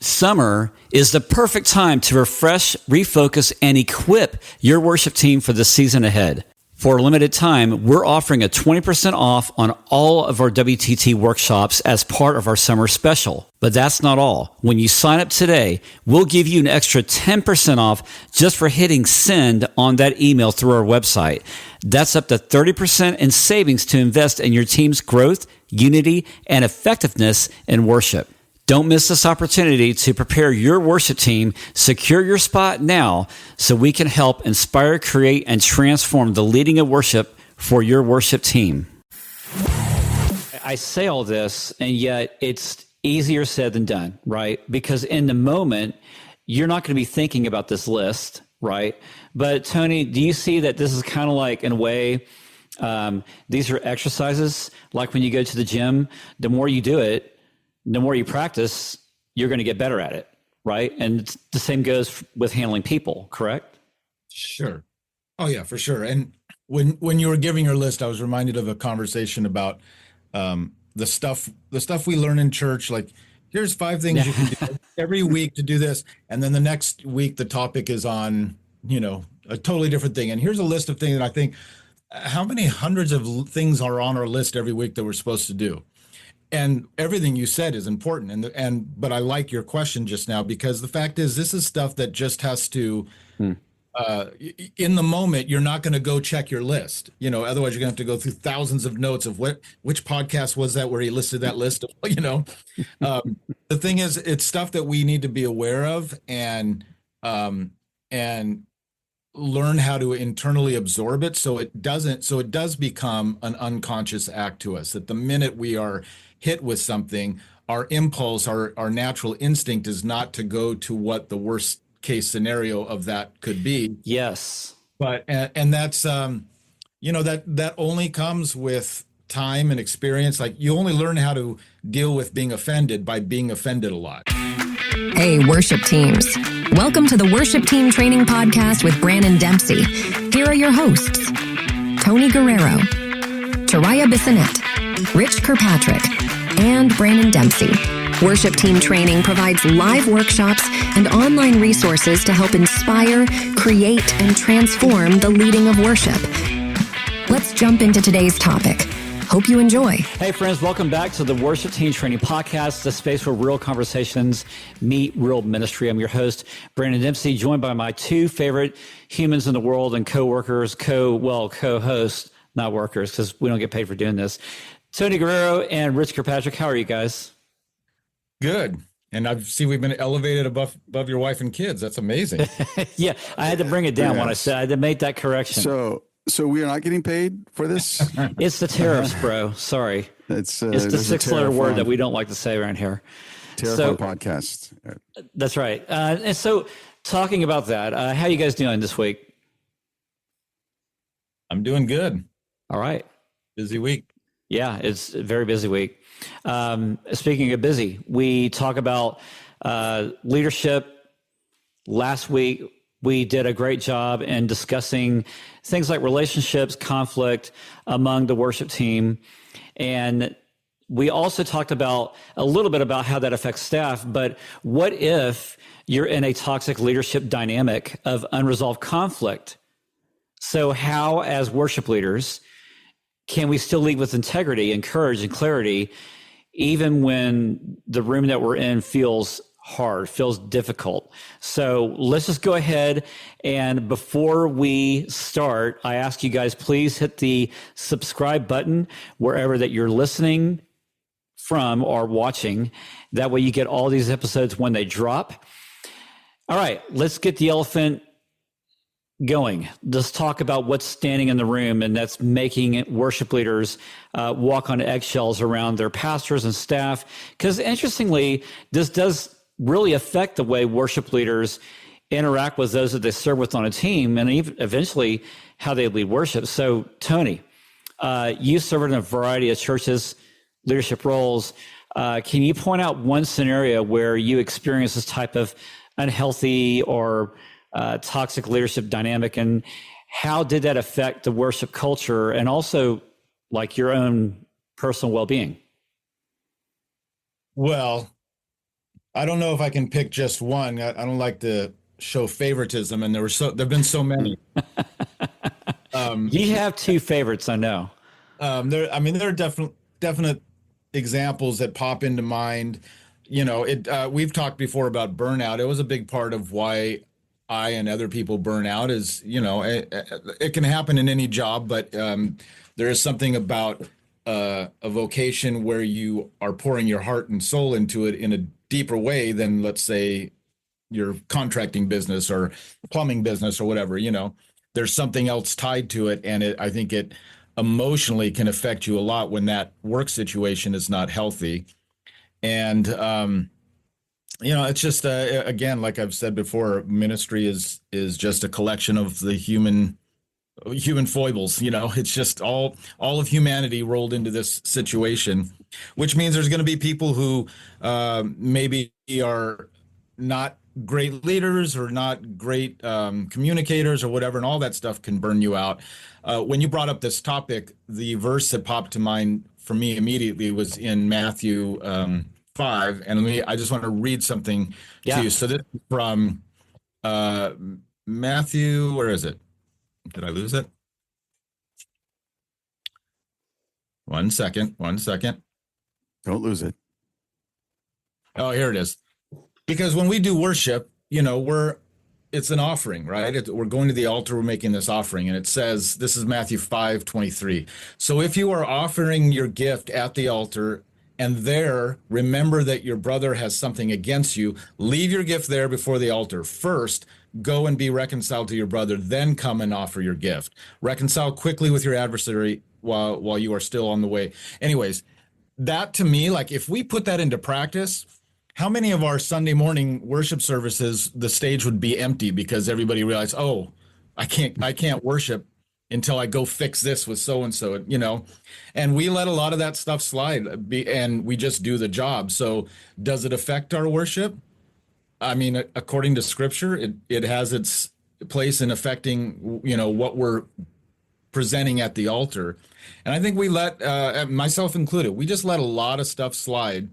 Summer is the perfect time to refresh, refocus, and equip your worship team for the season ahead. For a limited time, we're offering a 20% off on all of our WTT workshops as part of our summer special. But that's not all. When you sign up today, we'll give you an extra 10% off just for hitting send on that email through our website. That's up to 30% in savings to invest in your team's growth, unity, and effectiveness in worship. Don't miss this opportunity to prepare your worship team. Secure your spot now so we can help inspire, create, and transform the leading of worship for your worship team. I say all this, and yet it's easier said than done, right? Because in the moment, you're not going to be thinking about this list, right? But Tony, do you see that this is kind of like, in a way, these are exercises, like when you go to the gym, the more you do it, the more you practice, you're going to get better at it, right? And the same goes with handling people, correct? Sure. Oh yeah, for sure. And when you were giving your list, I was reminded of a conversation about the stuff we learn in church. Like, here's 5 things you can do every week to do this, and then the next week the topic is on, a totally different thing. And here's a list of things that I think, how many hundreds of things are on our list every week that we're supposed to do? And everything you said is important. But I like your question just now, because the fact is, this is stuff that just has to, in the moment, you're not going to go check your list. Otherwise you're going to have to go through thousands of notes of which podcast was that where he listed that list of, the thing is, it's stuff that we need to be aware of and learn how to internally absorb it. So it does become an unconscious act to us, that the minute we are hit with something, our impulse, our natural instinct is not to go to what the worst case scenario of that could be. Yes. But, and that's, that only comes with time and experience. Like, you only learn how to deal with being offended by being offended a lot. Hey, worship teams. Welcome to the Worship Team Training Podcast with Branon Dempsey. Here are your hosts, Tony Guerrero, Taraya Bissonette, Rich Kirkpatrick, and Branon Dempsey. Worship Team Training provides live workshops and online resources to help inspire, create, and transform the leading of worship. Let's jump into today's topic. Hope you enjoy. Hey friends, welcome back to the Worship Team Training Podcast, the space where real conversations meet real ministry. I'm your host, Branon Dempsey, joined by my 2 favorite humans in the world and co-workers, co-hosts, not workers, because we don't get paid for doing this. Tony Guerrero and Rich Kirkpatrick. How are you guys? Good. And I see we've been elevated above your wife and kids. That's amazing. Yeah, I had to bring it down when I said I had to make that correction. So we are not getting paid for this? It's the tariffs, bro. Sorry. It's the 6-letter word that we don't like to say around here. Tariff on podcast. That's right. And so talking about that, how are you guys doing this week? I'm doing good. All right. Busy week. Yeah, it's a very busy week. Speaking of busy, we talk about leadership. Last week, we did a great job in discussing things like relationships, conflict among the worship team. And we also talked about a little bit about how that affects staff. But what if you're in a toxic leadership dynamic of unresolved conflict? So how, as worship leaders, can we still lead with integrity and courage and clarity, even when the room that we're in feels hard, feels difficult? So let's just go ahead, and before we start, I ask you guys, please hit the subscribe button wherever that you're listening from or watching. That way you get all these episodes when they drop. All right, let's get the elephant going. Let's talk about what's standing in the room, and that's making worship leaders walk on eggshells around their pastors and staff. Because interestingly, this does really affect the way worship leaders interact with those that they serve with on a team, and even eventually how they lead worship. So, Tony, you served in a variety of churches, leadership roles. Can you point out one scenario where you experienced this type of unhealthy or toxic leadership dynamic, and how did that affect the worship culture and also like your own personal well-being? Well, I don't know if I can pick just one. I don't like to show favoritism, and there've been so many. You have two favorites, I know. There are definite examples that pop into mind. We've talked before about burnout. It was a big part of why I and other people burn out. Is it can happen in any job, but there is something about a vocation where you are pouring your heart and soul into it in a deeper way than, let's say, your contracting business or plumbing business or whatever. There's something else tied to it, and I think it emotionally can affect you a lot when that work situation is not healthy. And it's just again, like I've said before, ministry is just a collection of the human foibles. It's just all of humanity rolled into this situation, which means there's going to be people who maybe are not great leaders or not great communicators or whatever, and all that stuff can burn you out. When you brought up this topic, the verse that popped to mind for me immediately was in Matthew 5, and I just want to read something to you. So this is from Matthew. Where is it? Did I lose it? One second. Don't lose it. Oh, here it is. Because when we do worship, it's an offering, right? We're going to the altar, we're making this offering, and it says, this is Matthew 5:23. So if you are offering your gift at the altar and there remember that your brother has something against you, leave your gift there before the altar. First, go and be reconciled to your brother, then come and offer your gift. Reconcile quickly with your adversary while you are still on the way. Anyways, that to me, like if we put that into practice, how many of our Sunday morning worship services, the stage would be empty because everybody realized, oh, I can't worship until I go fix this with so-and-so, and we let a lot of that stuff slide and we just do the job. So does it affect our worship? I mean, according to scripture, it has its place in affecting, what we're presenting at the altar. And I think we let, myself included, we just let a lot of stuff slide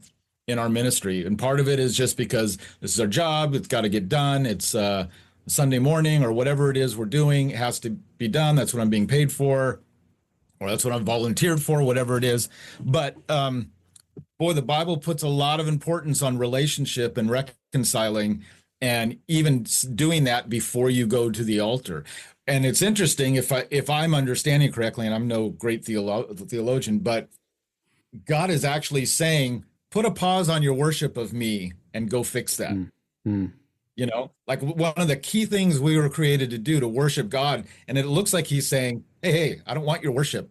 in our ministry. And part of it is just because this is our job. It's got to get done. It's Sunday morning or whatever it is we're doing. It has to be done. That's what I'm being paid for, or that's what I'm volunteered for, whatever it is. But boy, the Bible puts a lot of importance on relationship and reconciling, and even doing that before you go to the altar. And it's interesting, if I'm understanding correctly, and I'm no great theologian, but God is actually saying, put a pause on your worship of me and go fix that. Like one of the key things we were created to do, to worship God. And it looks like he's saying, hey, I don't want your worship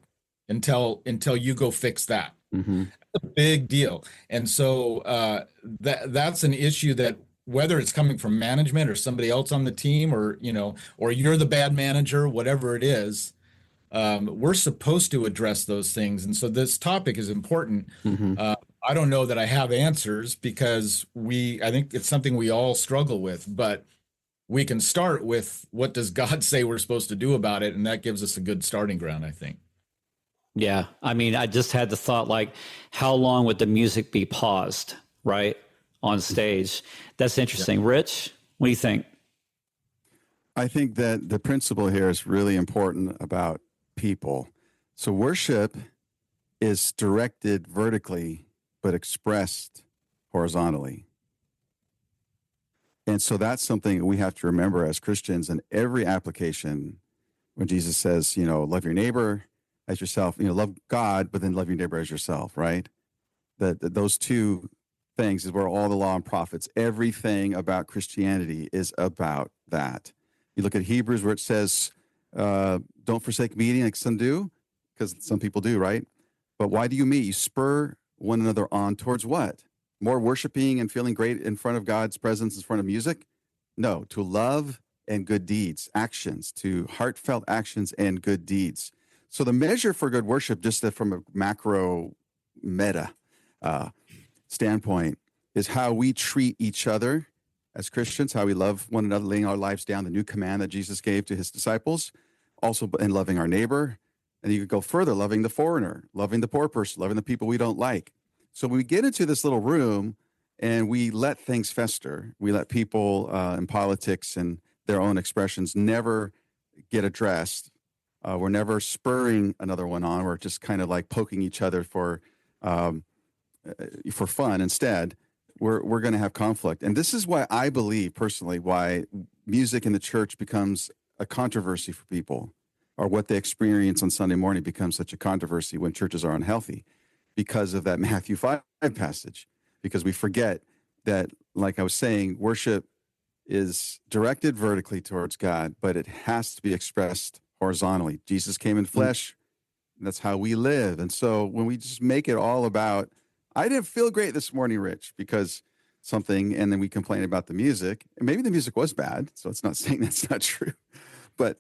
until you go fix that. Mm-hmm. That's a big deal. And so that's an issue that, whether it's coming from management or somebody else on the team, or you're the bad manager, whatever it is, we're supposed to address those things. And so this topic is important. Mm-hmm. I don't know that I have answers, because I think it's something we all struggle with, but we can start with, what does God say we're supposed to do about it? And that gives us a good starting ground, I think. Yeah. I mean, I just had the thought, like, how long would the music be paused, right, on stage? That's interesting. Yeah. Rich, what do you think? I think that the principle here is really important about people. So worship is directed vertically, but expressed horizontally. And so that's something we have to remember as Christians in every application. When Jesus says, love your neighbor as yourself, love God, but then love your neighbor as yourself, right? Those two things is where all the law and prophets, everything about Christianity is about that. You look at Hebrews, where it says, don't forsake meeting like some do, because some people do, right? But why do you meet? You spur one another on towards what? More worshiping and feeling great in front of God's presence, in front of music? No, to love and good deeds, actions, to heartfelt actions and good deeds. So the measure for good worship, just from a macro meta standpoint, is how we treat each other as Christians, how we love one another, laying our lives down, the new command that Jesus gave to his disciples, also in loving our neighbor. And you could go further, loving the foreigner, loving the poor person, loving the people we don't like. So when we get into this little room and we let things fester. We let people in politics and their own expressions never get addressed. We're never spurring another one on. We're just kind of like poking each other for fun instead. We're going to have conflict. And this is why I believe personally why music in the church becomes a controversy for people, or what they experience on Sunday morning becomes such a controversy when churches are unhealthy, because of that Matthew 5 passage. Because we forget that, like I was saying, worship is directed vertically towards God, but it has to be expressed horizontally. Jesus came in flesh. That's how we live. And so when we just make it all about, I didn't feel great this morning, Rich, because something, and then we complain about the music, and maybe the music was bad. So it's not saying that's not true, but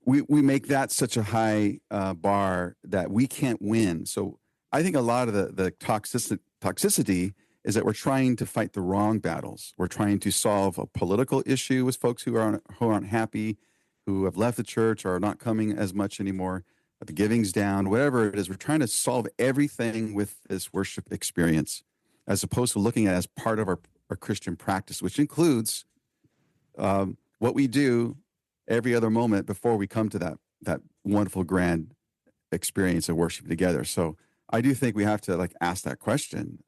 we make that such a high bar that we can't win. So I think a lot of the toxicity is that we're trying to fight the wrong battles. We're trying to solve a political issue with folks who aren't happy, who have left the church or are not coming as much anymore. The giving's down, whatever it is. We're trying to solve everything with this worship experience, as opposed to looking at it as part of our Christian practice, which includes what we do every other moment before we come to that wonderful, grand experience of worship together. So I do think we have to like ask that question.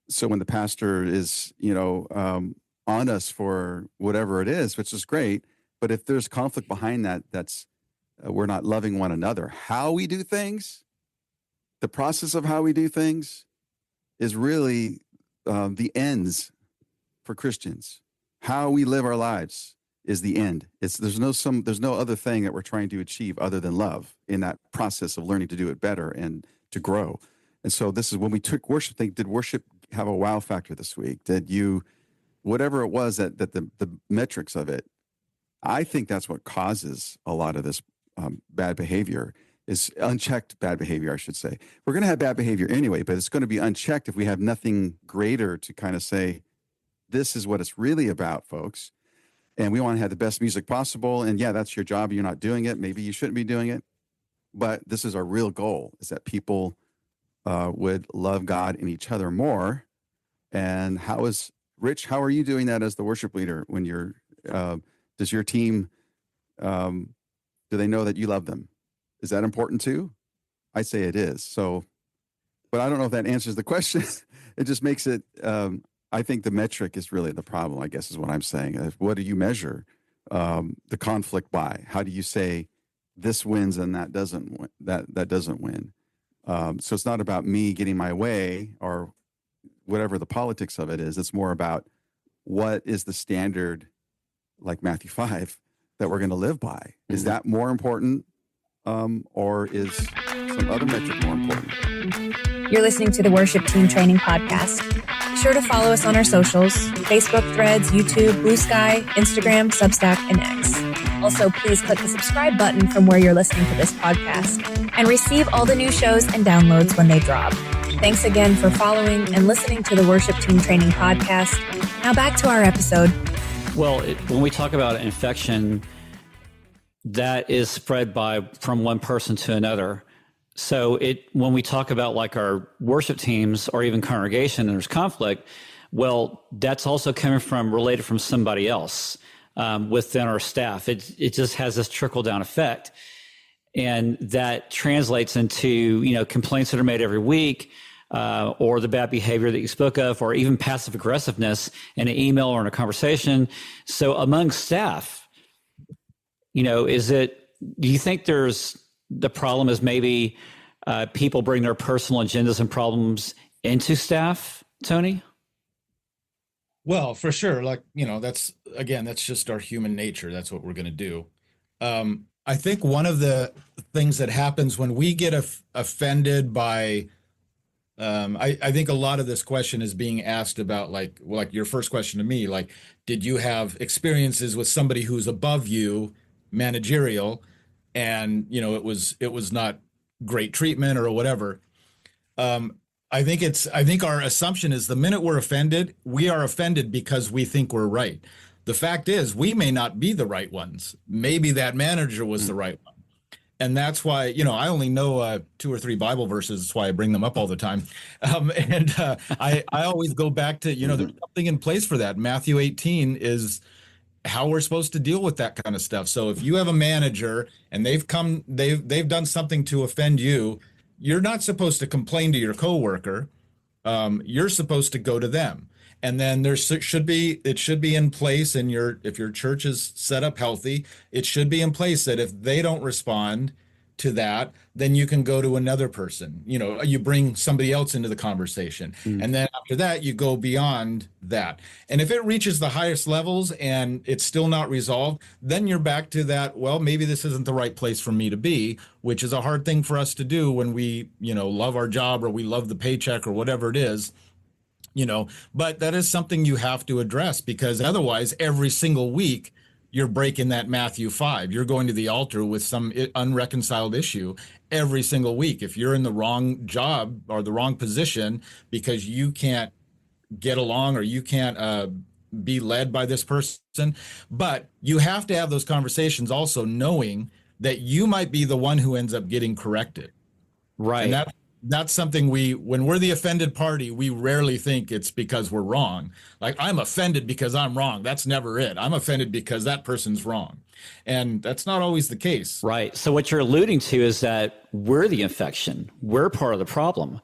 So when the pastor is, on us for whatever it is, which is great, but if there's conflict behind that, that's we're not loving one another. How we do things, the process of how we do things, is really the ends for Christians. How we live our lives is the end. There's no other thing that we're trying to achieve other than love in that process of learning to do it better and to grow. And so this is when we took worship. Did worship have a wow factor this week? Did you, whatever it was that the metrics of it, I think that's what causes a lot of this bad behavior, is unchecked bad behavior, I should say. We're going to have bad behavior anyway, but it's going to be unchecked if we have nothing greater to kind of say, this is what it's really about, folks. And we want to have the best music possible. And yeah, that's your job. You're not doing it. Maybe you shouldn't be doing it. But this is our real goal, is that people would love God and each other more. And Rich, how are you doing that as the worship leader when you're, does your team, do they know that you love them? Is that important too? I say it is. So, but I don't know if that answers the question. It just makes it, I think the metric is really the problem, I guess is what I'm saying. What do you measure the conflict by? How do you say this wins and that doesn't win? So it's not about me getting my way or whatever the politics of it is. It's more about what is the standard, like Matthew 5, that we're going to live by. Is that more important, or is some other metric more important? You're listening to the Worship Team Training Podcast. Be sure to follow us on our socials: Facebook, Threads, YouTube, Blue Sky, Instagram, Substack, and X. Also, please click the subscribe button from where you're listening to this podcast and receive all the new shows and downloads when they drop. Thanks again for following and listening to the Worship Team Training Podcast. Now back to our episode. Well, when we talk about infection, that is spread from one person to another. So when we talk about like our worship teams or even congregation and there's conflict, well, that's also related from somebody else within our staff. It just has this trickle down effect. And that translates into, complaints that are made every week, or the bad behavior that you spoke of, or even passive aggressiveness in an email or in a conversation. So among staff, do you think the problem is maybe people bring their personal agendas and problems into staff, Tony? Well, for sure. That's just our human nature. That's what we're going to do. I think one of the things that happens when we get offended by, I think a lot of this question is being asked about like your first question to me, like, did you have experiences with somebody who's above you, managerial, and it was not great treatment or whatever. I think our assumption is the minute we're offended, we are offended because we think we're right. The fact is, we may not be the right ones. Maybe that manager was the right one. And that's why, I only know 2 or 3 Bible verses. That's why I bring them up all the time. I always go back to, there's something in place for that. Matthew 18 is how we're supposed to deal with that kind of stuff. So if you have a manager and they've done something to offend you, you're not supposed to complain to your coworker. You're supposed to go to them. And then it should be in place if your church is set up healthy, it should be in place that if they don't respond to that, then you can go to another person. You bring somebody else into the conversation. And then after that, you go beyond that. And if it reaches the highest levels and it's still not resolved, then you're back to that, well, maybe this isn't the right place for me to be, which is a hard thing for us to do when we, love our job or we love the paycheck or whatever it is. But that is something you have to address, because otherwise every single week you're breaking that Matthew 5. You're going to the altar with some unreconciled issue every single week. If you're in the wrong job or the wrong position because you can't get along or you can't be led by this person, but you have to have those conversations also knowing that you might be the one who ends up getting corrected. Right. And that's something when we're the offended party, we rarely think it's because we're wrong. Like, I'm offended because I'm wrong. That's never it. I'm offended because that person's wrong. And that's not always the case. Right. So what you're alluding to is that we're the infection. We're part of the problem.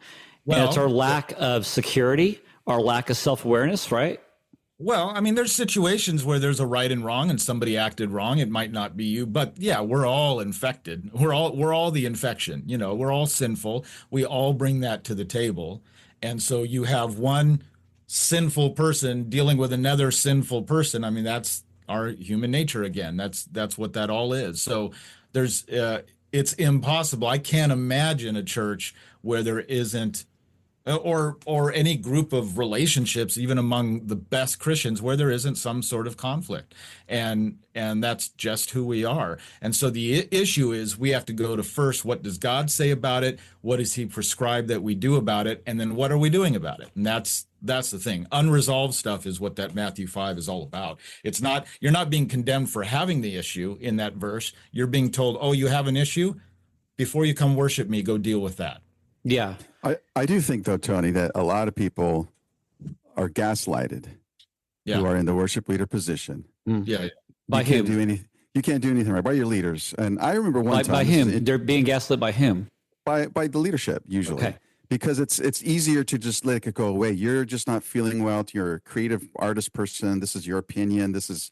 And it's our lack of security, our lack of self-awareness, right? Well, I mean, there's situations where there's a right and wrong and somebody acted wrong. It might not be you, but yeah, we're all infected. We're all the infection. We're all sinful. We all bring that to the table. And so you have one sinful person dealing with another sinful person. I mean, that's our human nature again. That's what that all is. So it's impossible. I can't imagine a church where there isn't or any group of relationships, even among the best Christians, where there isn't some sort of conflict. And that's just who we are. And so the issue is we have to go to first, what does God say about it? What does he prescribe that we do about it? And then what are we doing about it? And that's the thing. Unresolved stuff is what that Matthew 5 is all about. It's not, you're not being condemned for having the issue in that verse. You're being told, oh, you have an issue? Before you come worship me, go deal with that. Yeah. I do think, though, Tony, that a lot of people are gaslighted who are in the worship leader position. Yeah. By whom? You can't do anything right. By your leaders. And I remember one time. By whom? They're being gaslit by whom? By the leadership, usually. Okay. Because it's easier to just let it go away. You're just not feeling well. You're a creative artist person. This is your opinion. This is,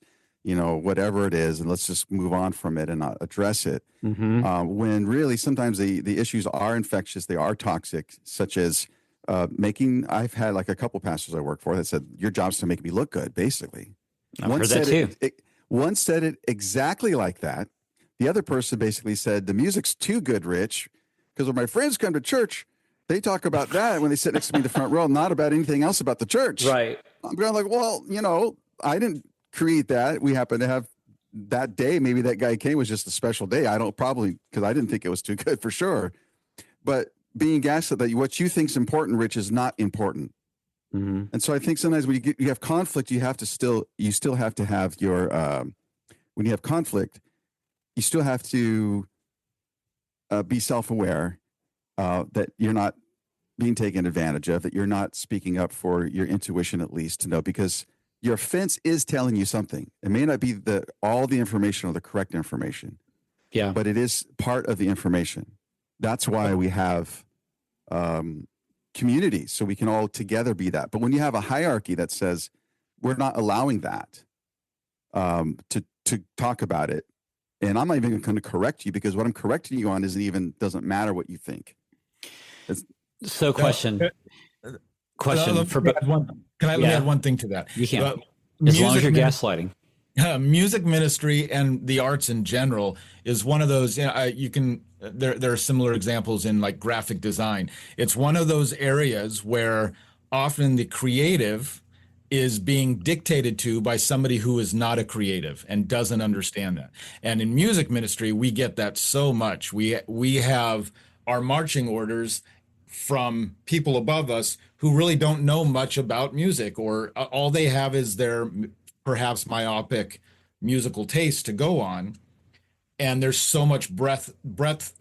whatever it is, and let's just move on from it and not address it. When really sometimes the issues are infectious, they are toxic, such as I've had like a couple pastors I work for that said, your job's to make me look good, basically. I've heard that too. One said it exactly like that. The other person basically said, the music's too good, Rich, because when my friends come to church, they talk about that when they sit next to me in the front row, not about anything else about the church. Right. I'm going like, well, I didn't create that. We happen to have that day. Maybe that guy came was just a special day. Because I didn't think it was too good for sure. But being gaslit that what you think is important, Rich, is not important. And so I think sometimes when you have conflict, you still have to have your, when you have conflict, you still have to be self-aware that you're not being taken advantage of, that you're not speaking up for your intuition, at least to know, because your offense is telling you something. It may not be all the information or the correct information. Yeah. But it is part of the information. That's why we have communities, so we can all together be that. But when you have a hierarchy that says we're not allowing that to talk about it, and I'm not even going to correct you because what I'm correcting you on doesn't matter what you think. Question. Can I add one thing to that? You can. As long as you're gaslighting. Music ministry and the arts in general is one of those, there are similar examples in like graphic design. It's one of those areas where often the creative is being dictated to by somebody who is not a creative and doesn't understand that. And in music ministry, we get that so much. We have our marching orders from people above us who really don't know much about music, or all they have is their perhaps myopic musical taste to go on. And there's so much breadth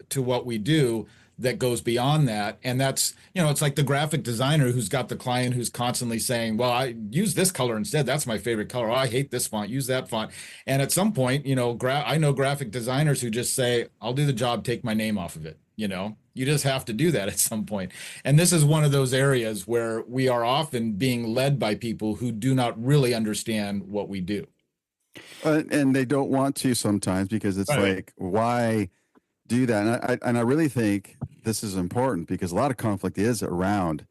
to what we do that goes beyond that. And that's, it's like the graphic designer who's got the client who's constantly saying, well, I use this color instead. That's my favorite color. Oh, I hate this font. Use that font. And at some point, I know graphic designers who just say, I'll do the job, take my name off of it. You just have to do that at some point. And this is one of those areas where we are often being led by people who do not really understand what we do. And they don't want to sometimes, because it's Right. like, why do that? And I really think this is important, because a lot of conflict is around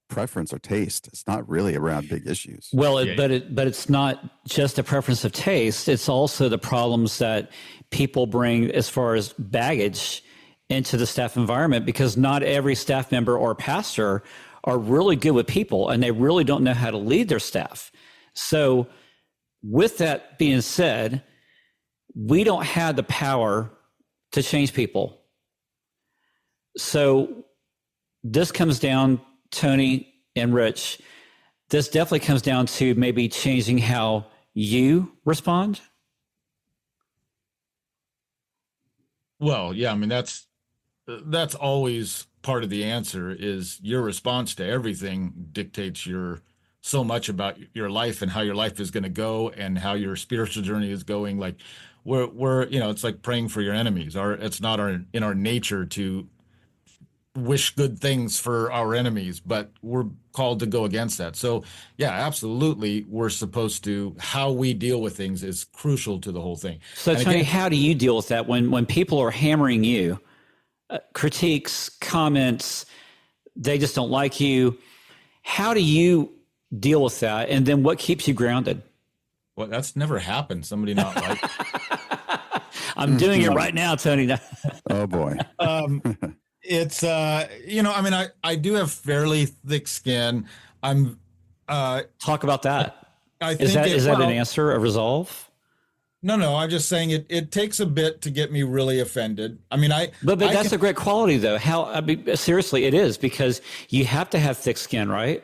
preference or taste. It's not really around big issues. Well, but it's not just a preference of taste. It's also the problems that people bring as far as baggage into the staff environment, because not every staff member or pastor are really good with people, and they really don't know how to lead their staff. So with that being said, we don't have the power to change people. So this comes down, Tony and Rich, this definitely comes down to maybe changing how you respond. Well, yeah, I mean, that's always part of the answer. Is your response to everything dictates so much about your life and how your life is going to go and how your spiritual journey is going. Like we're it's like praying for your enemies. It's not in our nature to wish good things for our enemies, but we're called to go against that. So yeah, absolutely, we're supposed to, how we deal with things is crucial to the whole thing. So And Tony, again, how do you deal with that when people are hammering you, critiques, comments, they just don't like you? How do you deal with that? And then what keeps you grounded? well, that's never happened. Somebody not like I'm doing it right now, Tony. Oh boy. it's I mean, I do have fairly thick skin. I'm Talk about that. I Is think that an answer, a resolve? No, I'm just saying it takes a bit to get me really offended. I mean, But that's a great quality, though. Seriously, it is, because you have to have thick skin, right?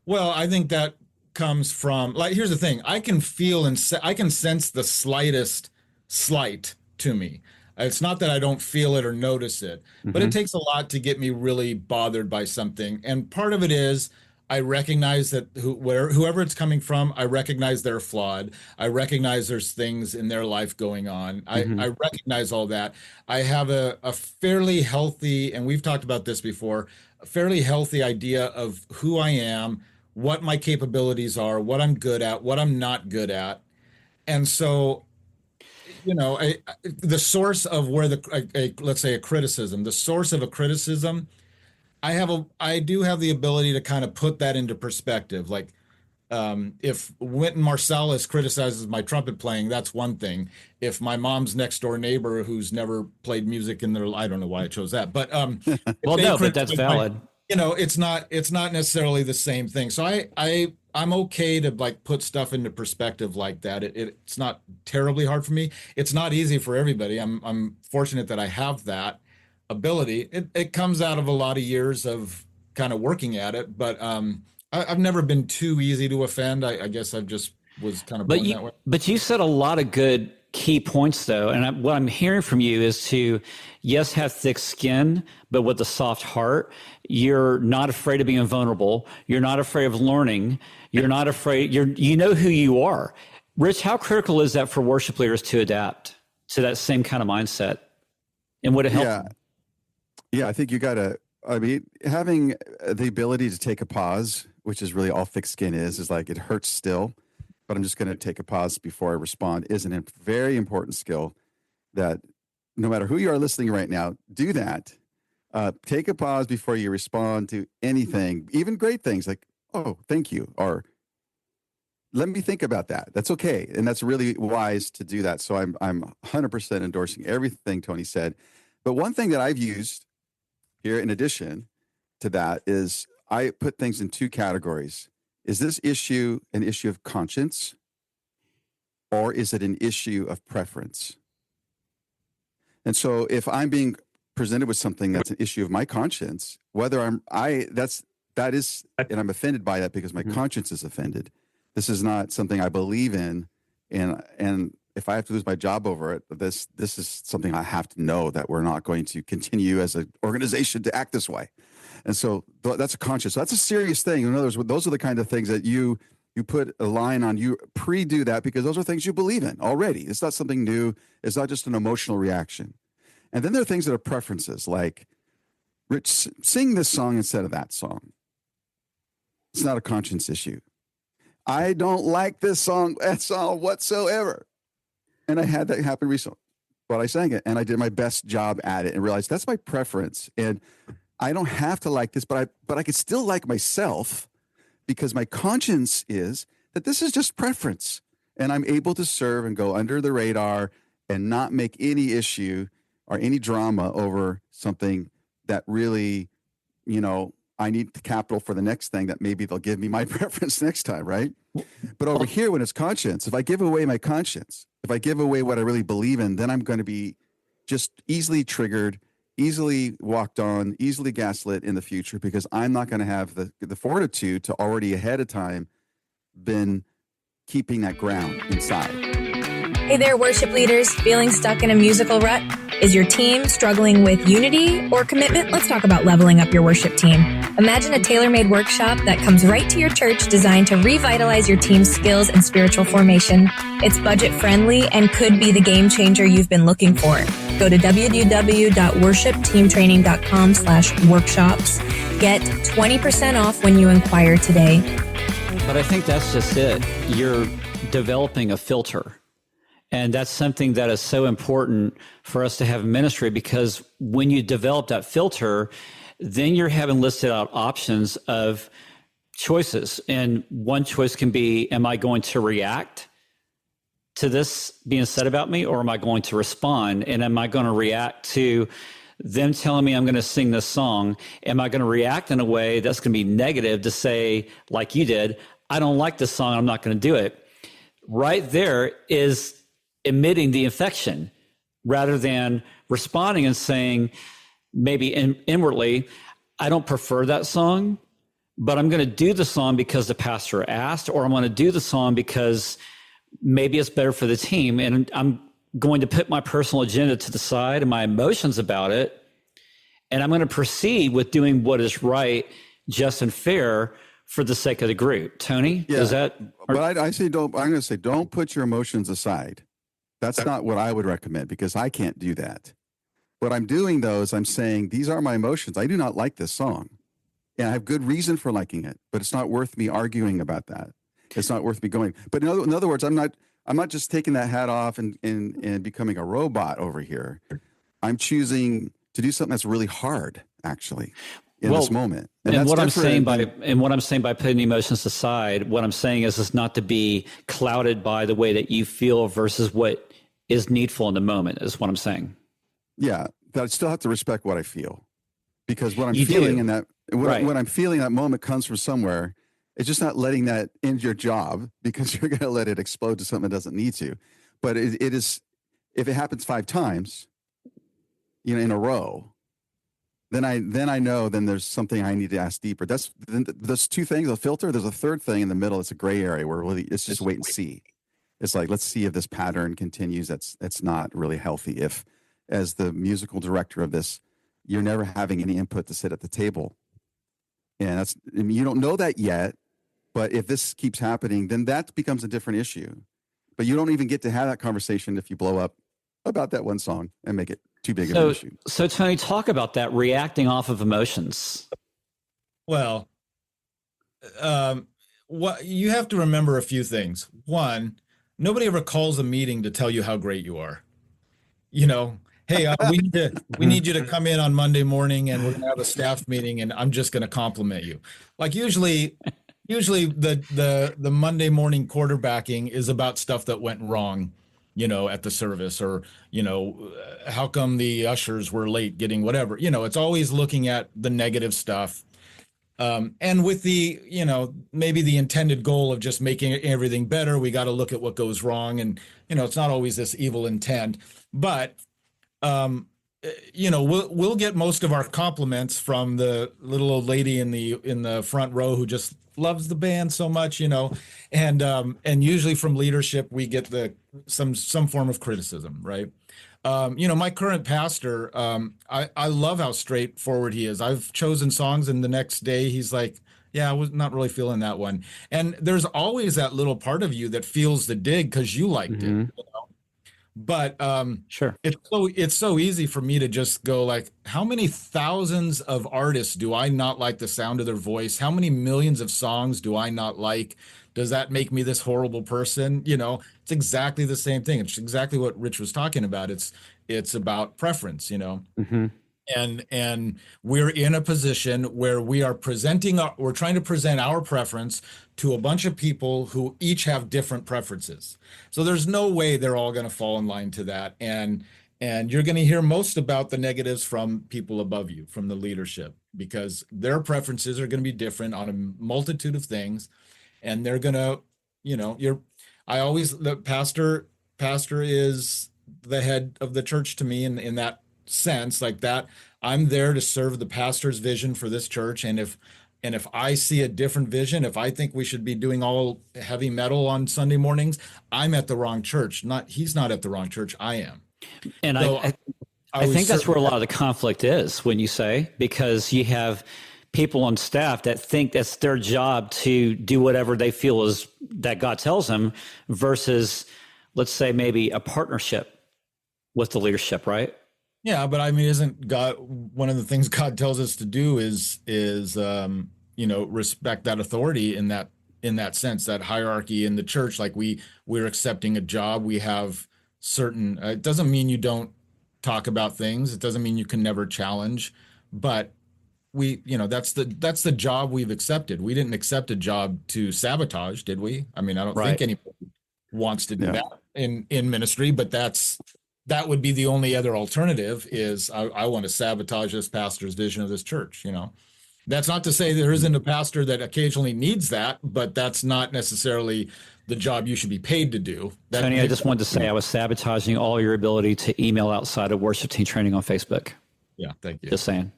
well, I think that comes from, like, here's the thing. I can feel and I can sense the slightest slight to me. It's not that I don't feel it or notice it, but it takes a lot to get me really bothered by something. And part of it is I recognize that whoever it's coming from, I recognize they're flawed. I recognize there's things in their life going on. I recognize all that. I have a fairly healthy, and we've talked about this before, a fairly healthy idea of who I am, what my capabilities are, what I'm good at, what I'm not good at. And so, the source of where let's say a criticism, the source of a criticism, I do have the ability to kind of put that into perspective. Like, if Wynton Marsalis criticizes my trumpet playing, that's one thing. If my mom's next door neighbor who's never played music in their, I don't know why I chose that, but Well, no, but that's valid. it's not necessarily the same thing. So I'm okay to like put stuff into perspective like that. It's not terribly hard for me. It's not easy for everybody. I'm fortunate that I have that ability. It comes out of a lot of years of kind of working at it, but I've never been too easy to offend. I guess I've just was kind of born that way. But you said a lot of good key points, though. And what I'm hearing from you is to, yes, have thick skin, but with a soft heart. You're not afraid of being vulnerable. You're not afraid of learning. You're not afraid. You know who you are. Rich, how critical is that for worship leaders to adapt to that same kind of mindset? And would it help? Yeah, I think you got to, having the ability to take a pause, which is really all thick skin is like, it hurts still, but I'm just going to take a pause before I respond, is a very important skill that no matter who you are listening right now, do that. Take a pause before you respond to anything, even great things like, oh, thank you, or let me think about that. That's okay. And that's really wise to do that. So I'm 100% endorsing everything Tony said. But one thing that I've used here in addition to that is I put things in two categories. Is this issue an issue of conscience, or is it an issue of preference? And so if I'm being presented with something that's an issue of my conscience, whether and I'm offended by that because my conscience is offended. This is not something I believe in, and if I have to lose my job over it, this is something I have to know, that we're not going to continue as an organization to act this way. And so that's a conscious. So that's a serious thing. In other words, those are the kind of things that you put a line on, you pre-do that, because those are things you believe in already. It's not something new. It's not just an emotional reaction. And then there are things that are preferences, like, Rich, sing this song instead of that song. It's not a conscience issue. I don't like this song, that song whatsoever. And I had that happen recently. But I sang it and I did my best job at it and realized that's my preference. And I don't have to like this, but I could still like myself, because my conscience is that this is just preference. And I'm able to serve and go under the radar and not make any issue or any drama over something that really, I need the capital for the next thing that maybe they'll give me my preference next time, right? But over here, when it's conscience, if I give away my conscience, if I give away what I really believe in, then I'm going to be just easily triggered, easily walked on, easily gaslit in the future, because I'm not going to have the fortitude to already ahead of time been keeping that ground inside. Hey there, worship leaders, feeling stuck in a musical rut? Is your team struggling with unity or commitment? Let's talk about leveling up your worship team. Imagine a tailor-made workshop that comes right to your church, designed to revitalize your team's skills and spiritual formation. It's budget-friendly and could be the game changer you've been looking for. Go to www.worshipteamtraining.com/workshops. Get 20% off when you inquire today. But I think that's just it. You're developing a filter. And that's something that is so important for us to have in ministry, because when you develop that filter, then you're having listed out options of choices. And one choice can be, am I going to react to this being said about me, or am I going to respond? And am I going to react to them telling me I'm going to sing this song? Am I going to react in a way that's going to be negative to say, like you did, I don't like this song, I'm not going to do it? Right there is emitting the infection, rather than responding and saying, maybe inwardly, I don't prefer that song, but I'm going to do the song because the pastor asked, or I'm going to do the song because maybe it's better for the team. And I'm going to put my personal agenda to the side and my emotions about it. And I'm going to proceed with doing what is right, just, and fair for the sake of the group. Tony, yeah, is that? But I say don't. I'm going to say don't put your emotions aside. That's not what I would recommend, because I can't do that. What I'm doing, though, is I'm saying, these are my emotions. I do not like this song. And I have good reason for liking it, but it's not worth me arguing about that. It's not worth me going. But in other words, I'm not just taking that hat off and becoming a robot over here. I'm choosing to do something that's really hard, actually, in this moment. And what I'm saying by putting emotions aside, what I'm saying is it's not to be clouded by the way that you feel versus what is needful in the moment, is what I'm saying. Yeah, that I still have to respect what I feel, because what I'm feeling in that what I'm feeling that moment comes from somewhere. It's just not letting that end your job, because you're going to let it explode to something that doesn't need to. But it is, if it happens 5 times, in a row, then I know there's something I need to ask deeper. There's 2 things, a filter. There's a third thing in the middle. It's a gray area where really it's just wait and see. It's like, let's see if this pattern continues. That's not really healthy. If, as the musical director of this, you're never having any input to sit at the table, and you don't know that yet. But if this keeps happening, then that becomes a different issue. But you don't even get to have that conversation if you blow up about that one song and make it too big of an issue. So Tony, talk about that, reacting off of emotions. Well, what you have to remember a few things. One, nobody ever calls a meeting to tell you how great you are. Hey, we need you to come in on Monday morning, and we're going to have a staff meeting, and I'm just going to compliment you. Like usually the Monday morning quarterbacking is about stuff that went wrong, at the service, or, how come the ushers were late getting whatever. It's always looking at the negative stuff. And with the, maybe the intended goal of just making everything better, we got to look at what goes wrong. And, it's not always this evil intent, but, we'll get most of our compliments from the little old lady in the front row who just loves the band so much, and usually from leadership we get some form of criticism, right? My current pastor, I love how straightforward he is. I've chosen songs, and the next day he's like, yeah, I was not really feeling that one. And there's always that little part of you that feels the dig because you liked it. But Sure. it's so easy for me to just go like, how many thousands of artists do I not like the sound of their voice? How many millions of songs do I not like? Does that make me this horrible person? It's exactly the same thing. It's exactly what Rich was talking about. It's about preference, and we're in a position where we're trying to present our preference to a bunch of people who each have different preferences. So there's no way they're all going to fall in line to that. And you're going to hear most about the negatives from people above you, from the leadership, because their preferences are going to be different on a multitude of things. And they're going to, the pastor is the head of the church to me in that sense, like that. I'm there to serve the pastor's vision for this church. And if I see a different vision, if I think we should be doing all heavy metal on Sunday mornings, I'm at the wrong church. He's not at the wrong church. I am. And so I think that's where a lot of the conflict is when you say, because you have people on staff that think that's their job to do whatever they feel is that God tells them versus, let's say, maybe a partnership with the leadership, right? Yeah, but I mean, isn't God, one of the things God tells us to do is respect that authority in that sense, that hierarchy in the church. Like we're accepting a job. We have certain, it doesn't mean you don't talk about things. It doesn't mean you can never challenge, but that's the job we've accepted. We didn't accept a job to sabotage, did we? I mean, I don't think anybody wants to do that in ministry, but that would be the only other alternative is I want to sabotage this pastor's vision of this church. That's not to say there isn't a pastor that occasionally needs that, but that's not necessarily the job you should be paid to do. Tony, I just wanted to say I was sabotaging all your ability to email outside of worship team training on Facebook. Yeah, thank you. Just saying.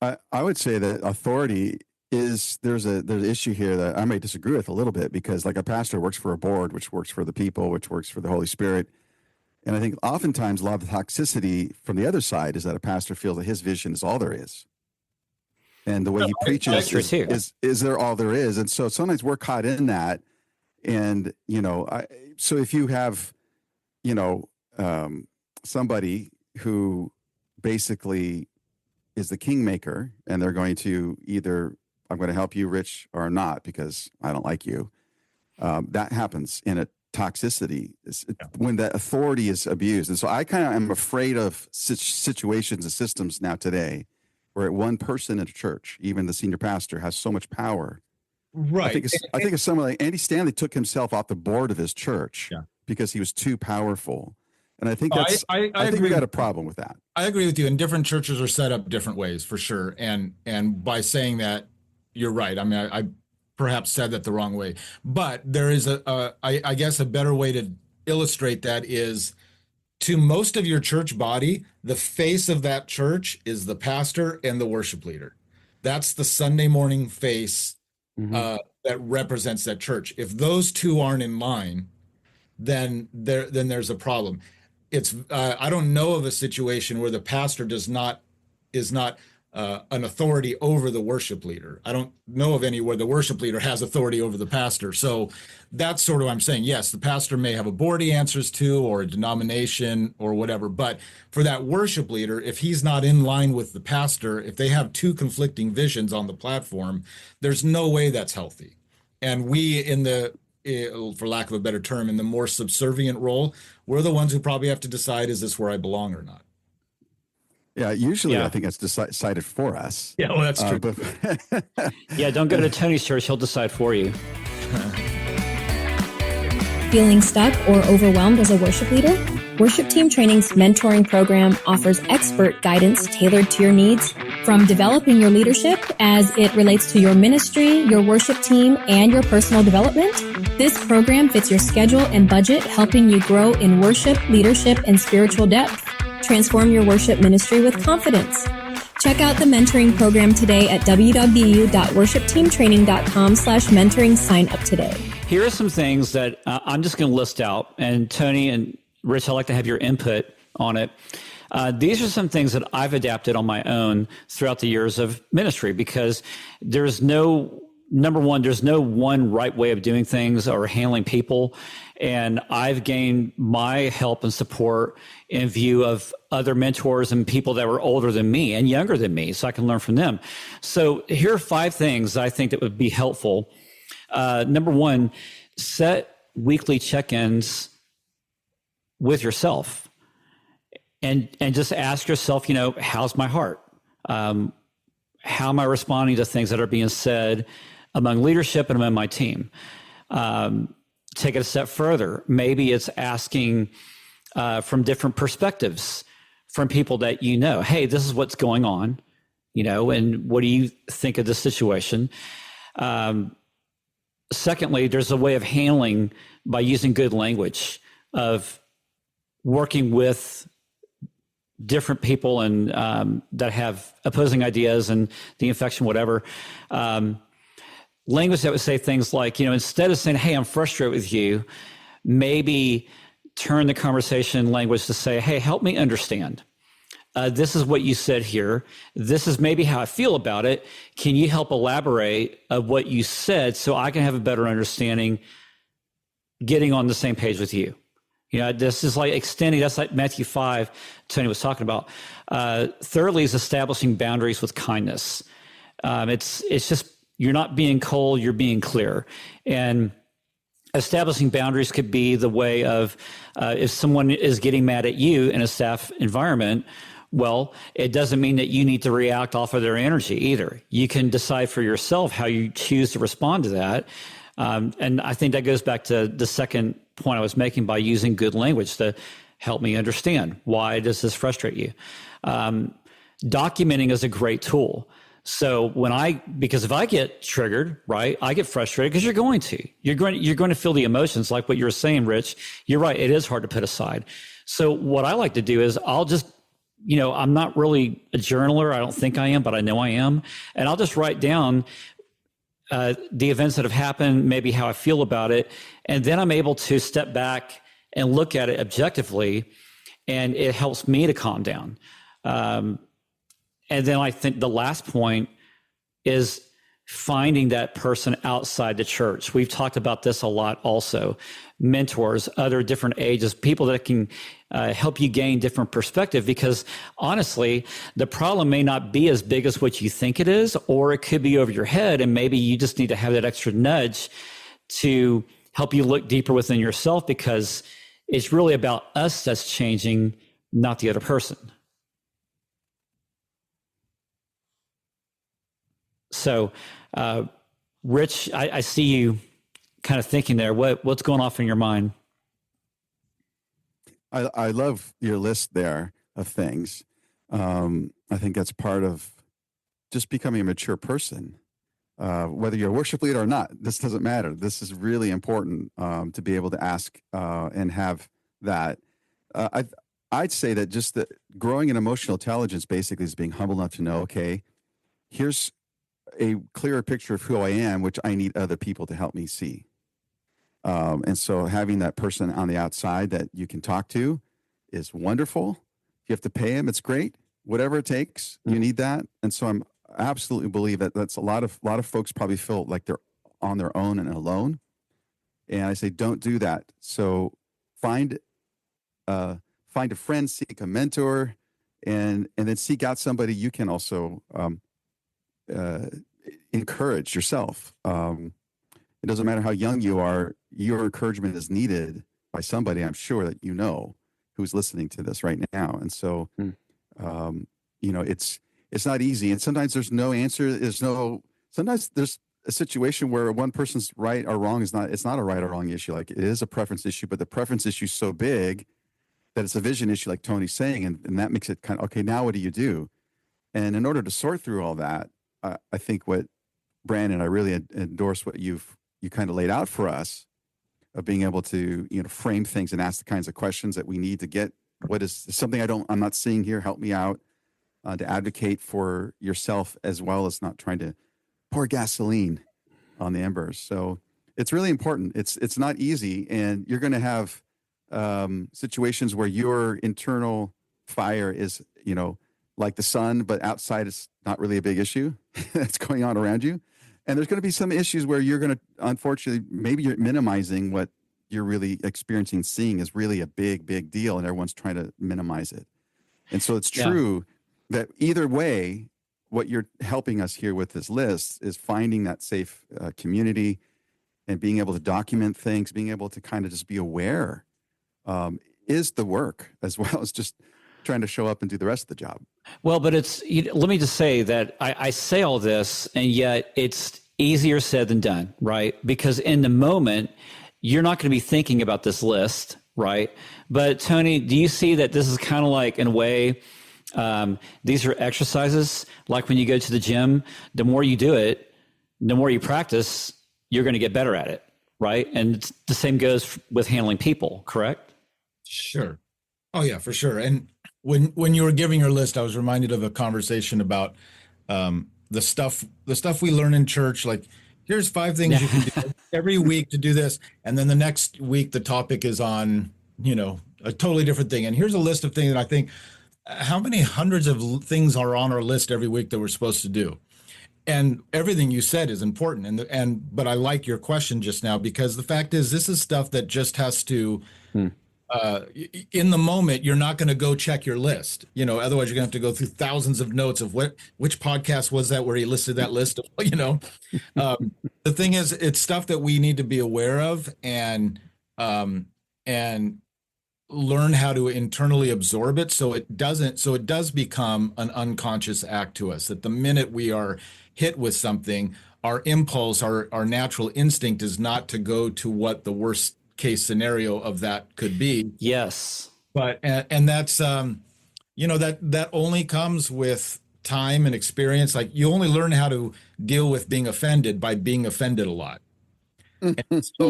I would say that authority there's an issue here that I may disagree with a little bit, because like a pastor works for a board, which works for the people, which works for the Holy Spirit. And I think oftentimes a lot of the toxicity from the other side is that a pastor feels that his vision is all there is. And the way he preaches is there all there is. And so sometimes we're caught in that. And, so if you have, somebody who basically is the kingmaker and they're going to either, I'm going to help you, Rich, or not, because I don't like you. That happens in a toxicity when that authority is abused. And so I kind of am afraid of situations and systems now today where one person in a church, even the senior pastor, has so much power. Right. I think it's someone like Andy Stanley took himself off the board of his church because he was too powerful. And I think I think we got a problem with that. I agree with you. And different churches are set up different ways for sure. And by saying that, you're right. I mean, I perhaps said that the wrong way, but there is I guess a better way to illustrate that is, to most of your church body, the face of that church is the pastor and the worship leader. That's the Sunday morning face that represents that church. If those two aren't in line, then there's a problem. It's I don't know of a situation where the pastor is not an authority over the worship leader. I don't know of any where the worship leader has authority over the pastor. So that's sort of what I'm saying. Yes, the pastor may have a board he answers to or a denomination or whatever. But for that worship leader, if he's not in line with the pastor, if they have two conflicting visions on the platform, there's no way that's healthy. And we for lack of a better term, in the more subservient role, we're the ones who probably have to decide, is this where I belong or not? Yeah, usually I think it's decided for us. Yeah, well, that's true. Yeah, don't go to Tony's church. He'll decide for you. Feeling stuck or overwhelmed as a worship leader? Worship Team Training's mentoring program offers expert guidance tailored to your needs, from developing your leadership as it relates to your ministry, your worship team, and your personal development. This program fits your schedule and budget, helping you grow in worship, leadership, and spiritual depth. Transform your worship ministry with confidence. Check out the mentoring program today at www.worshipteamtraining.com/mentoring. Sign up today. Here are some things that I'm just going to list out. And Tony and Rich, I'd like to have your input on it. These are some things that I've adapted on my own throughout the years of ministry, because there's no one right way of doing things or handling people. And I've gained my help and support in view of other mentors and people that were older than me and younger than me, so I can learn from them. So here are 5 things I think that would be helpful. Number 1, set weekly check-ins with yourself, and just ask yourself, how's my heart? How am I responding to things that are being said among leadership and among my team? Take it a step further. Maybe it's asking from different perspectives from people that hey, this is what's going on, and what do you think of this situation? Secondly, there's a way of handling by using good language, of working with different people and that have opposing ideas and the infection, whatever. Language that would say things like, instead of saying, hey, I'm frustrated with you, maybe turn the conversation language to say, hey, help me understand. This is what you said here. This is maybe how I feel about it. Can you help elaborate of what you said so I can have a better understanding, getting on the same page with you? This is like extending, that's like Matthew 5, Tony was talking about. Thirdly is establishing boundaries with kindness. It's just, you're not being cold, you're being clear. And establishing boundaries could be the way of, if someone is getting mad at you in a staff environment, well, it doesn't mean that you need to react off of their energy either. You can decide for yourself how you choose to respond to that. And I think that goes back to the second point I was making, by using good language to help me understand, why does this frustrate you? Documenting is a great tool. So because if I get triggered, right, I get frustrated, because you're going to feel the emotions, like what you were saying, Rich. You're right. It is hard to put aside. So what I like to do is I'll just, I'm not really a journaler. I don't think I am, but I know I am. And I'll just write down the events that have happened, maybe how I feel about it. And then I'm able to step back and look at it objectively, and it helps me to calm down. And then I think the last point is finding that person outside the church. We've talked about this a lot also. Mentors, other different ages, people that can help you gain different perspective, because honestly, the problem may not be as big as what you think it is, or it could be over your head, and maybe you just need to have that extra nudge to help you look deeper within yourself, because it's really about us that's changing, not the other person. So, Rich, I see you kind of thinking there. What's going off in your mind? I love your list there of things. I think that's part of just becoming a mature person. Whether you're a worship leader or not, this doesn't matter. This is really important to be able to ask and have that. I'd say that just that growing in emotional intelligence basically is being humble enough to know, okay, here's a clearer picture of who I am, which I need other people to help me see. And so having that person on the outside that you can talk to is wonderful. If you have to pay him, it's great. Whatever it takes, you need that. And so I absolutely believe that that's a lot of folks probably feel like they're on their own and alone. And I say, don't do that. So find a friend, seek a mentor, and then seek out somebody you can also encourage yourself. It doesn't matter how young you are, your encouragement is needed by somebody, I'm sure, that who's listening to this right now. And so, it's not easy. And sometimes there's no answer. Sometimes there's a situation where one person's right or wrong it's not a right or wrong issue. Like, it is a preference issue, but the preference issue is so big that it's a vision issue, like Tony's saying. And that makes it kind of, okay, now what do you do? And in order to sort through all that, I think what Branon, I really endorse what you kind of laid out for us, of being able to, frame things and ask the kinds of questions that we need to get. What is something I'm not seeing here? Help me out. to advocate for yourself, as well as not trying to pour gasoline on the embers. So it's really important. It's not easy, and you're going to have situations where your internal fire is, like the sun, but outside it's not really a big issue that's going on around you. And there's going to be some issues where you're going to, unfortunately, maybe you're minimizing what you're really experiencing, seeing is really a big, big deal, and everyone's trying to minimize it. And so it's true that either way, what you're helping us here with this list is finding that safe community and being able to document things, being able to kind of just be aware is the work, as well as just trying to show up and do the rest of the job. Well, but let me just say that I say all this, and yet it's easier said than done, right? Because in the moment, you're not going to be thinking about this list, right? But Tony, do you see that this is kind of like, in a way, these are exercises, like when you go to the gym, the more you do it, the more you practice, you're going to get better at it, right? And the same goes with handling people, correct? Sure. Oh yeah, for sure. And when you were giving your list, I was reminded of a conversation about the stuff we learn in church. Like, here's 5 things you can do every week to do this, and then the next week the topic is on a totally different thing. And here's a list of things that I think, how many hundreds of things are on our list every week that we're supposed to do? And everything you said is important. But I like your question just now, because the fact is, this is stuff that just has to. In the moment, you're not going to go check your list. Otherwise you're going to have to go through thousands of notes of which podcast was that where he listed that list of, the thing is, it's stuff that we need to be aware of and learn how to internally absorb it. So it does become an unconscious act to us, that the minute we are hit with something, our impulse, our natural instinct is not to go to what the worst case scenario of that could be. Yes. But and that's that only comes with time and experience. Like, you only learn how to deal with being offended by being offended a lot. And so,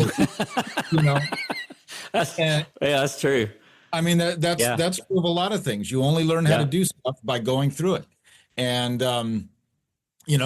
that's true. I mean, that's true of a lot of things. You only learn how to do stuff by going through it. And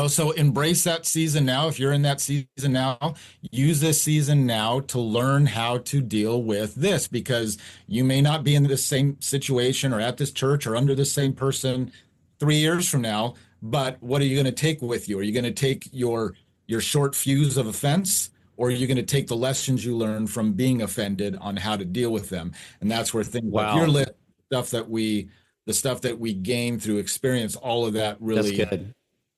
so embrace that season now. If you're in that season now, use this season now to learn how to deal with this, because you may not be in the same situation or at this church or under the same person 3 years from now. But what are you going to take with you? Are you going to take your short fuse of offense, or are you going to take the lessons you learned from being offended on how to deal with them? And that's where things like your list, the stuff that we gain through experience, all of that really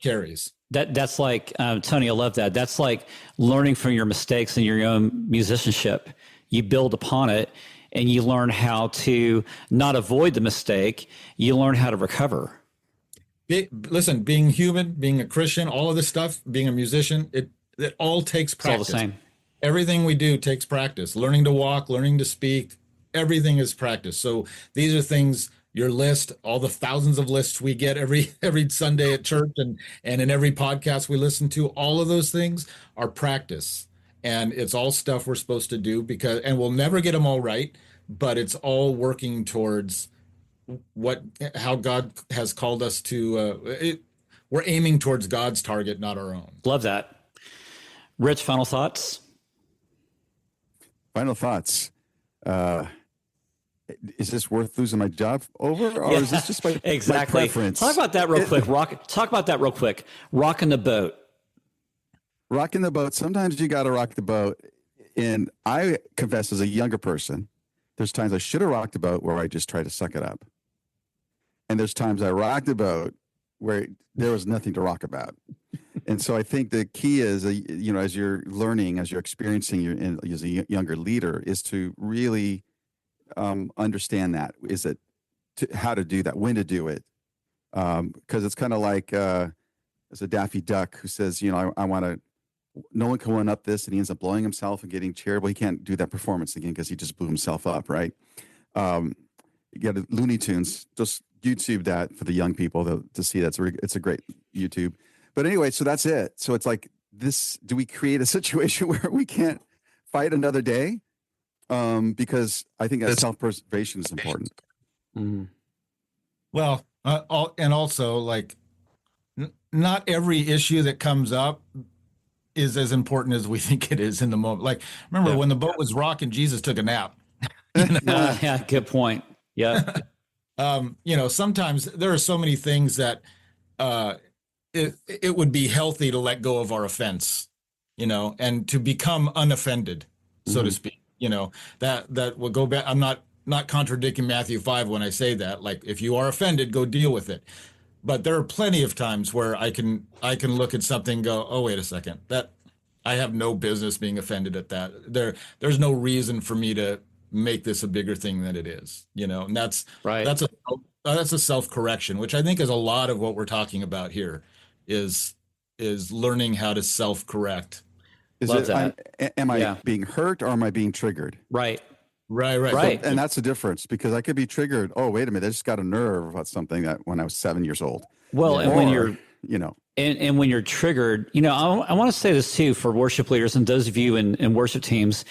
carries. That's like, Tony, I love that. That's like learning from your mistakes in your own musicianship. You build upon it, and you learn how to not avoid the mistake. You learn how to recover. Listen, being human, being a Christian, all of this stuff, being a musician, it all takes practice. It's all the same. Everything we do takes practice. Learning to walk, learning to speak, everything is practice. So these are things. Your list, all the thousands of lists we get every Sunday at church and in every podcast we listen to, all of those things are practice. And it's all stuff we're supposed to do, and we'll never get them all right, but it's all working towards how God has called us to. We're aiming towards God's target, not our own. Love that. Rich, final thoughts? Final thoughts. Is this worth losing my job over, or is this just my preference? Talk about that real quick. Talk about that real quick. Rocking the boat. Rocking the boat. Sometimes you got to rock the boat. And I confess, as a younger person, there's times I should have rocked the boat where I just try to suck it up. And there's times I rocked the boat where there was nothing to rock about. And so I think the key is, as you're learning, as you're experiencing as a younger leader, is to really understand that. Is it how to do that, when to do it? Because it's kind of like there's a Daffy Duck who says, I want to, no one can one up this, and he ends up blowing himself and getting charitable. He can't do that performance again because he just blew himself up, right? You get Looney Tunes, just YouTube that for the young people to see. It's a great YouTube. But anyway, so that's it. So it's like this, do we create a situation where we can't fight another day? Because I think that self-preservation is important. Well, And also, like, not every issue that comes up is as important as we think it is in the moment. Like, remember when the boat was rocking, Jesus took a nap. Yeah, good point. Yeah. Sometimes there are so many things that it would be healthy to let go of our offense, and to become unoffended, so to speak. That will go back. I'm not contradicting Matthew 5 when I say that. Like, if you are offended, go deal with it. But there are plenty of times where I can look at something and go, oh, wait a second, that I have no business being offended at that. There's no reason for me to make this a bigger thing than it is, and that's Right. That's a self-correction, which I think is a lot of what we're talking about here is learning how to self-correct. Love that. Am I being hurt or am I being triggered? Right. Right. And that's the difference, because I could be triggered. Oh, wait a minute. I just got a nerve about something that when I was 7 years old. Well, and when you're, and when you're triggered, I want to say this too for worship leaders and those of you in worship teams,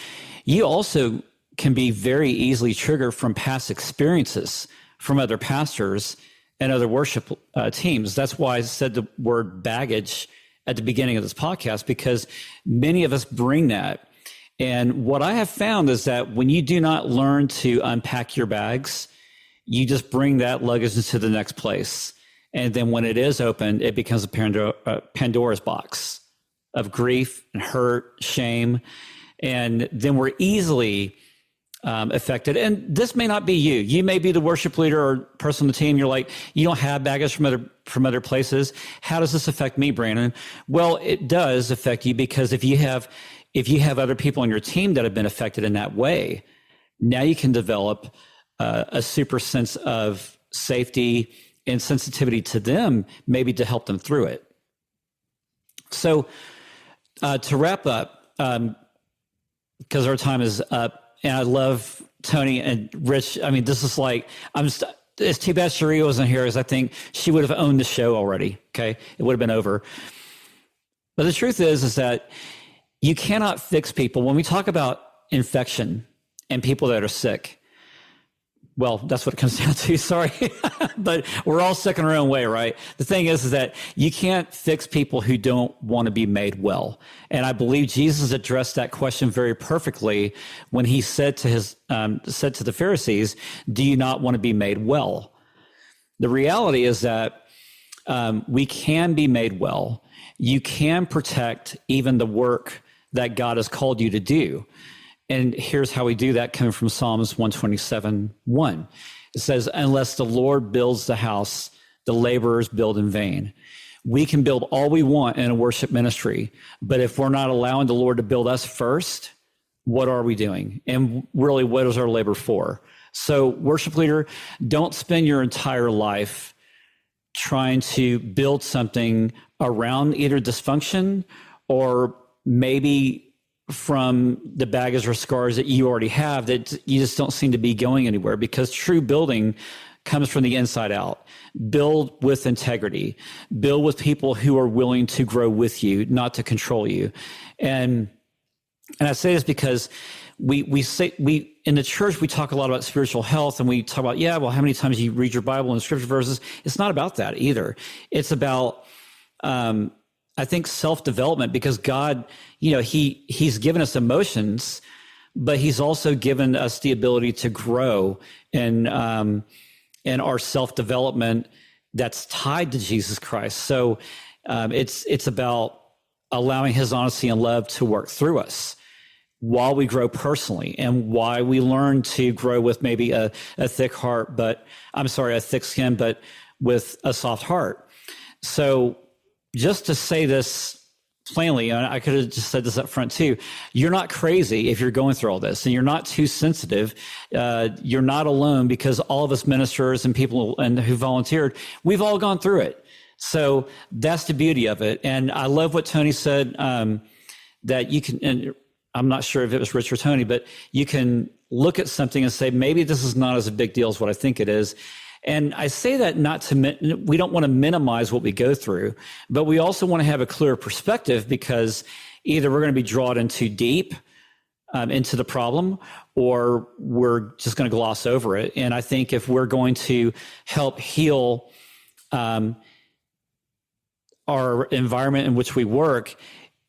you also can be very easily triggered from past experiences from other pastors and other worship teams. That's why I said the word baggage at the beginning of this podcast, because many of us bring that. And what I have found is that when you do not learn to unpack your bags, you just bring that luggage into the next place. And then when it is opened, it becomes a Pandora's box of grief and hurt, shame. And then we're easily affected. And this may not be you. You may be the worship leader or person on the team. You're like, you don't have baggage from other places. How does this affect me, Branon? Well, it does affect you, because if you have other people on your team that have been affected in that way, now you can develop a super sense of safety and sensitivity to them, maybe to help them through it. So to wrap up, because our time is up, and I love Tony and Rich. I mean, this is like, it's too bad Sharia wasn't here, because I think she would have owned the show already. Okay. It would have been over. But the truth is that you cannot fix people. When we talk about infection and people that are sick, well, that's what it comes down to. Sorry. But we're all sick in our own way, right? The thing is that you can't fix people who don't want to be made well. And I believe Jesus addressed that question very perfectly when he said to the Pharisees, do you not want to be made well? The reality is that we can be made well. You can protect even the work that God has called you to do. And here's how we do that, coming from Psalms 127:1. It says, unless the Lord builds the house, the laborers build in vain. We can build all we want in a worship ministry, but if we're not allowing the Lord to build us first, what are we doing? And really, what is our labor for? So, worship leader, don't spend your entire life trying to build something around either dysfunction or maybe from the baggage or scars that you already have that you just don't seem to be going anywhere, because true building comes from the inside out. Build with integrity. Build with people who are willing to grow with you, not to control you. And I say this because we in the church, we talk a lot about spiritual health, and we talk about, how many times you read your Bible and scripture verses. It's not about that either. It's about, I think, self-development, because God, he's given us emotions, but he's also given us the ability to grow in our self-development that's tied to Jesus Christ. So it's about allowing his honesty and love to work through us while we grow personally, and why we learn to grow with maybe a thick skin, but with a soft heart. So just to say this plainly, and I could have just said this up front too, you're not crazy if you're going through all this, and you're not too sensitive. You're not alone, because all of us ministers and people who volunteered, we've all gone through it. So that's the beauty of it. And I love what Tony said, that you can, and I'm not sure if it was Rich or Tony, but you can look at something and say, maybe this is not as a big deal as what I think it is. And I say that we don't want to minimize what we go through, but we also want to have a clear perspective, because either we're going to be drawn in too deep into the problem, or we're just going to gloss over it. And I think if we're going to help heal our environment in which we work,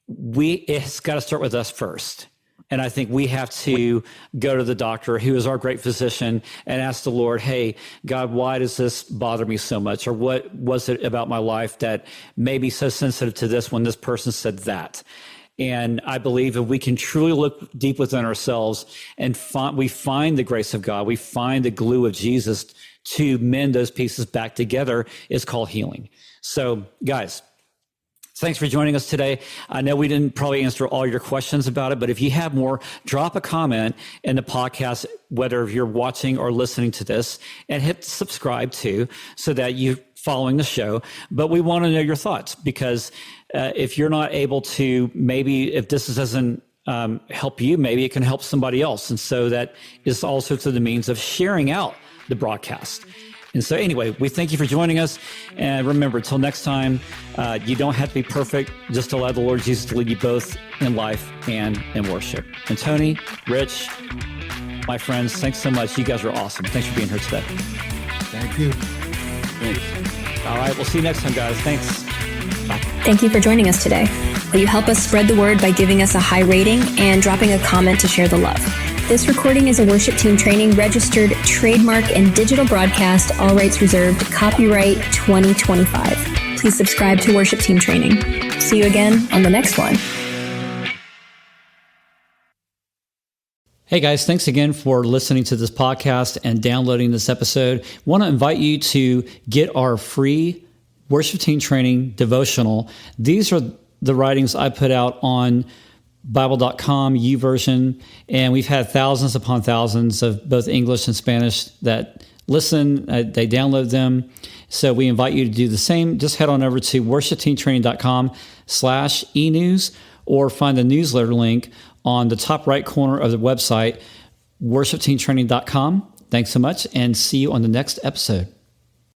it's got to start with us first. And I think we have to go to the doctor, who is our great physician, and ask the Lord, hey, God, why does this bother me so much? Or what was it about my life that made me so sensitive to this when this person said that? And I believe if we can truly look deep within ourselves and we find the grace of God, we find the glue of Jesus to mend those pieces back together, it's called healing. So guys, thanks for joining us today. I know we didn't probably answer all your questions about it, but if you have more, drop a comment in the podcast, whether you're watching or listening to this, and hit subscribe too, so that you're following the show. But we want to know your thoughts, because if you're not able to, maybe if this doesn't help you, maybe it can help somebody else. And so that is also through the means of sharing out the broadcast. And so anyway, we thank you for joining us. And remember, until next time, you don't have to be perfect. Just allow the Lord Jesus to lead you both in life and in worship. And Tony, Rich, my friends, thanks so much. You guys are awesome. Thanks for being here today. Thank you. Thanks. All right. We'll see you next time, guys. Thanks. Bye. Thank you for joining us today. Will you help us spread the word by giving us a high rating and dropping a comment to share the love? This recording is a worship team training registered trademark and digital broadcast, all rights reserved, copyright 2025. Please subscribe to Worship Team Training. See you again on the next one. Hey guys, thanks again for listening to this podcast and downloading this episode. I want to invite you to get our free Worship Team Training devotional. These are the writings I put out on Bible.com, YouVersion, and we've had thousands upon thousands of both English and Spanish that listen, they download them. So we invite you to do the same. Just head on over to worshipteamtraining.com/enews, or find the newsletter link on the top right corner of the website, worshipteamtraining.com. Thanks so much, and see you on the next episode.